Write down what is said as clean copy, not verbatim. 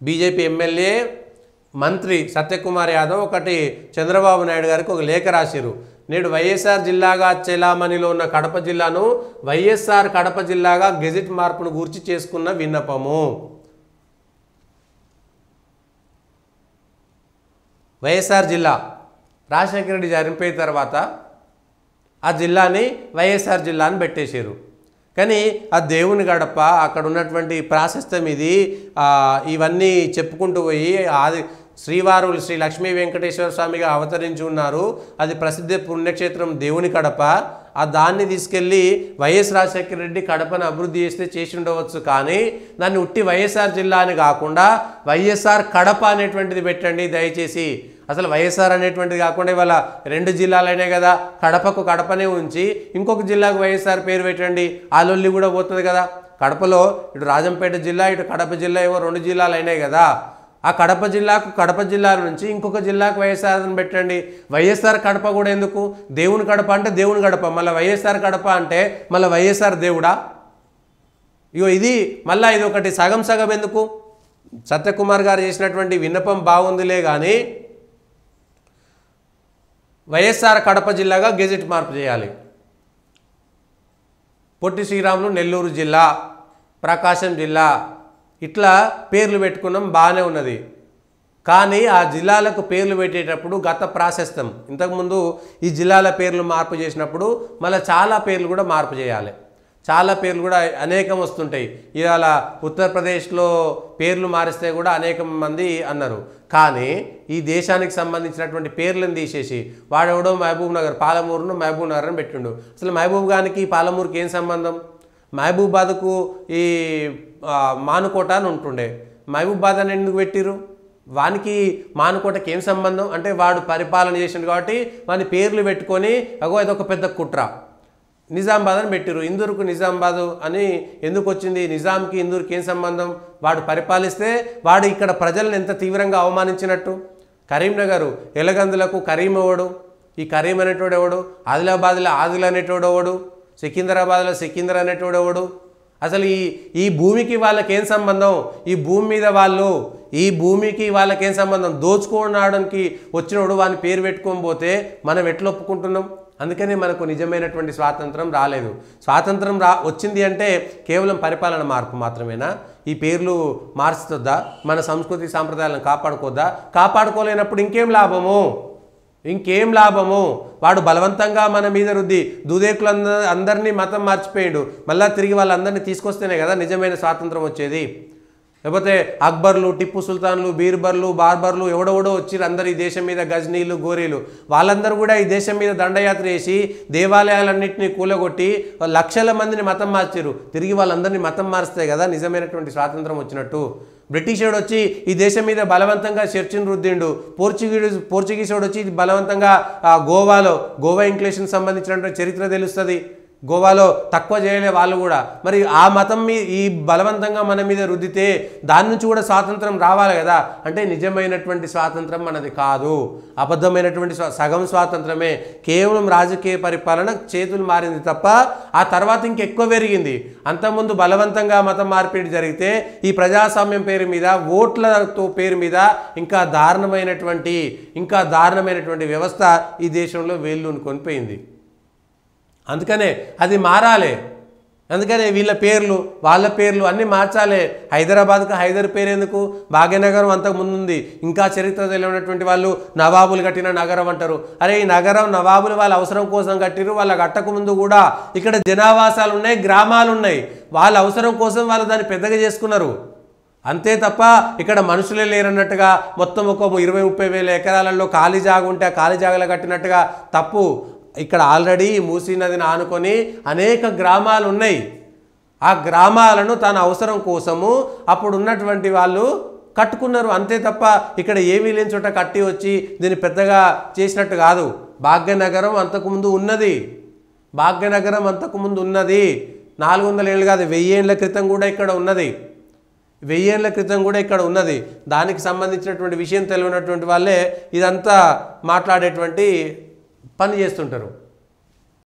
BJP MLA మంత్రి సత్యకుమార్ యాదవ్ ఒకటి చంద్రబాబు నాయుడు గారికి ఒక లేఖ రాశారు. నేడు వైఎస్ఆర్ జిల్లాగా చెలామణిలో ఉన్న కడప జిల్లాను వైఎస్ఆర్ కడప జిల్లాగా గెజిట్ మార్పును గురించి చేసుకున్న విన్నపము. వైఎస్ఆర్ జిల్లా రాజశేఖర రెడ్డి చనిపోయిన తర్వాత ఆ జిల్లాని వైఎస్ఆర్ జిల్లా అని పెట్టేశారు. కానీ ఆ దేవుని గడప అక్కడ ఉన్నటువంటి ప్రాశస్త్యం ఇది ఇవన్నీ చెప్పుకుంటూ పోయి ఆది శ్రీవారులు శ్రీ లక్ష్మీ వెంకటేశ్వర స్వామిగా అవతరించి ఉన్నారు. అది ప్రసిద్ధ పుణ్యక్షేత్రం దేవుని కడప. ఆ దాన్ని తీసుకెళ్ళి వైఎస్ రాజశేఖర రెడ్డి కడపను అభివృద్ధి చేస్తే చేసి ఉండవచ్చు. కానీ దాన్ని ఉట్టి వైఎస్ఆర్ జిల్లా అని కాకుండా వైఎస్ఆర్ కడప అనేటువంటిది పెట్టండి దయచేసి. అసలు వైఎస్ఆర్ అనేటువంటిది కాకుండా ఇవాళ 2 జిల్లాలైనా కదా, కడపకు కడపనే ఉంచి ఇంకొక జిల్లాకు వైఎస్ఆర్ పేరు పెట్టండి, ఆలొల్లి కూడా పోతుంది కదా. కడపలో ఇటు రాజంపేట జిల్లా ఇటు కడప జిల్లా ఏవో 2 జిల్లాలు అయినాయి కదా. ఆ కడప జిల్లాకు కడప జిల్లా నుంచి ఇంకొక జిల్లాకు వైఎస్ఆర్ అని పెట్టండి. వైఎస్ఆర్ కడప కూడా ఎందుకు? దేవుని కడప అంటే దేవుని గడప, మళ్ళీ వైఎస్ఆర్ కడప అంటే మళ్ళీ వైఎస్ఆర్ దేవుడా? ఇగో ఇది మళ్ళీ ఇది ఒకటి సగం సగం ఎందుకు? సత్యకుమార్ గారు చేసినటువంటి విన్నపం బాగుందిలే కానీ వైఎస్ఆర్ కడప జిల్లాగా గెజెట్ మార్పు చేయాలి. పొట్టి శ్రీరాములు నెల్లూరు జిల్లా, ప్రకాశం జిల్లా ఇట్లా పేర్లు పెట్టుకున్నాం, బాగానే ఉన్నది. కానీ ఆ జిల్లాలకు పేర్లు పెట్టేటప్పుడు గత ప్రాశస్త్యం ఇంతకుముందు ఈ జిల్లాల పేర్లు మార్పు చేసినప్పుడు మళ్ళీ చాలా పేర్లు కూడా మార్పు చేయాలి. చాలా పేర్లు కూడా అనేకం వస్తుంటాయి. ఇవాళ ఉత్తరప్రదేశ్లో పేర్లు మారిస్తే కూడా అనేక మంది అన్నారు. కానీ ఈ దేశానికి సంబంధించినటువంటి పేర్లను తీసేసి వాడెవడో మహబూబ్ నగర్ పాలమూరును మహబూబ్ నగర్ అని పెట్టిండు. అసలు మహబూబ్ గారికి పాలమూరుకి ఏం సంబంధం? మహబూబాద్కు ఈ మానుకోట అని ఉంటుండే, మహబూబాద్ అని ఎందుకు పెట్టిరు? వానికి మానుకోటకి ఏం సంబంధం? అంటే వాడు పరిపాలన చేసిండు కాబట్టి వాని పేర్లు పెట్టుకొని అగో అదొక పెద్ద కుట్ర. నిజామాబాద్ అని పెట్టిరు, ఇందూరుకు నిజామాబాదు అని ఎందుకు వచ్చింది? నిజాంకి ఇందూరుకి ఏం సంబంధం? వాడు పరిపాలిస్తే వాడు ఇక్కడ ప్రజలను ఎంత తీవ్రంగా అవమానించినట్టు. కరీంనగరు ఎలగందులకు కరీం ఎవడు? ఈ కరీం అనేటోడు ఎవడు? ఆదిలాబాద్లో ఆదిల్ అనేటోడు ఎవడు? సికింద్రాబాద్లో సికింద్ర అనేటోడు ఎవడు? అసలు ఈ భూమికి వాళ్ళకేం సంబంధం? ఈ భూమి మీద ఈ భూమికి వాళ్ళకేం సంబంధం? దోచుకోవడానికి వచ్చినోడు వాని పేరు పెట్టుకొని పోతే మనం ఎట్లా ఒప్పుకుంటున్నాం? అందుకని మనకు నిజమైనటువంటి స్వాతంత్రం రాలేదు. స్వాతంత్రం వచ్చింది అంటే కేవలం పరిపాలన మార్పు మాత్రమేనా? ఈ పేర్లు మార్చుతుందా? మన సంస్కృతి సాంప్రదాయాలను కాపాడుకోద్దా? కాపాడుకోలేనప్పుడు ఇంకేం లాభము? వాడు బలవంతంగా మన మీద రుద్ది దూదేకులు అందరినీ మతం మార్చిపోయాడు. మళ్ళీ తిరిగి వాళ్ళందరినీ తీసుకొస్తేనే కదా నిజమైన స్వాతంత్రం వచ్చేది. లేకపోతే అక్బర్లు, టిప్పు సుల్తాన్లు, బీర్బర్లు, బార్బర్లు ఎవడెవడో వచ్చిరు అందరు ఈ దేశం మీద, గజ్నీలు, గోరీలు వాళ్ళందరూ కూడా ఈ దేశం మీద దండయాత్ర చేసి దేవాలయాలన్నింటినీ కూలగొట్టి లక్షల మందిని మతం మార్చారు. తిరిగి వాళ్ళందరినీ మతం మారిస్తే కదా నిజమైనటువంటి స్వాతంత్రం వచ్చినట్టు. బ్రిటిష్ వాడు వచ్చి ఈ దేశం మీద బలవంతంగా చర్చిని రుద్దిండు. పోర్చుగీస్ వాడు వచ్చి బలవంతంగా గోవా ఇంక్లేషన్ సంబంధించినటువంటి చరిత్ర తెలుస్తుంది. గోవాలో తక్కువ చేయలే వాళ్ళు కూడా. మరి ఆ మతం ఈ బలవంతంగా మన మీద రుద్దితే దాని నుంచి కూడా స్వాతంత్రం రావాలి కదా. అంటే నిజమైనటువంటి స్వాతంత్రం మనది కాదు, అబద్ధమైనటువంటి సగం స్వాతంత్రమే. కేవలం రాజకీయ పరిపాలన చేతులు మారింది తప్ప ఆ తర్వాత ఇంకెక్కువ పెరిగింది. అంతకుముందు బలవంతంగా మతం మార్పిడి జరిగితే ఈ ప్రజాస్వామ్యం పేరు మీద, ఓట్లతో పేరు మీద ఇంకా దారుణమైనటువంటి వ్యవస్థ ఈ దేశంలో వేళ్ళూనుకొని పోయింది. అందుకనే అది మారాలి. అందుకనే వీళ్ళ పేర్లు వాళ్ళ పేర్లు అన్నీ మార్చాలి. హైదరాబాద్కు హైదర్ పేరు ఎందుకు? భాగ్యనగరం అంతకు ముందుంది. ఇంకా చరిత్ర తెలియనటువంటి వాళ్ళు నవాబులు కట్టిన నగరం అంటారు. అరే ఈ నగరం నవాబులు వాళ్ళ అవసరం కోసం కట్టిరు. వాళ్ళ కట్టకు ముందు కూడా ఇక్కడ జనావాసాలు ఉన్నాయి, గ్రామాలు ఉన్నాయి. వాళ్ళ అవసరం కోసం వాళ్ళు దాన్ని పెద్దగా చేసుకున్నారు. అంతే తప్ప ఇక్కడ మనుషులే లేరన్నట్టుగా మొత్తం ఒక 20-30 వేల ఎకరాలలో ఖాళీ జాగా ఉంటే ఆ ఖాళీ జాగాలో కట్టినట్టుగా తప్పు. ఇక్కడ ఆల్రెడీ మూసీ నదిని ఆనుకొని అనేక గ్రామాలు ఉన్నాయి. ఆ గ్రామాలను తన అవసరం కోసము అప్పుడు ఉన్నటువంటి వాళ్ళు కట్టుకున్నారు. అంతే తప్ప ఇక్కడ ఏమీ లేని చోట కట్టి వచ్చి దీన్ని పెద్దగా చేసినట్టు కాదు. భాగ్యనగరం అంతకుముందు ఉన్నది. 400 ఏళ్ళు కాదు, 1000 ఏళ్ళ క్రితం కూడా ఇక్కడ ఉన్నది. 1000 ఏళ్ళ క్రితం కూడా ఇక్కడ ఉన్నది. దానికి సంబంధించినటువంటి విషయం తెలియనటువంటి వాళ్ళే ఇదంతా మాట్లాడేటువంటి పని చేస్తుంటారు.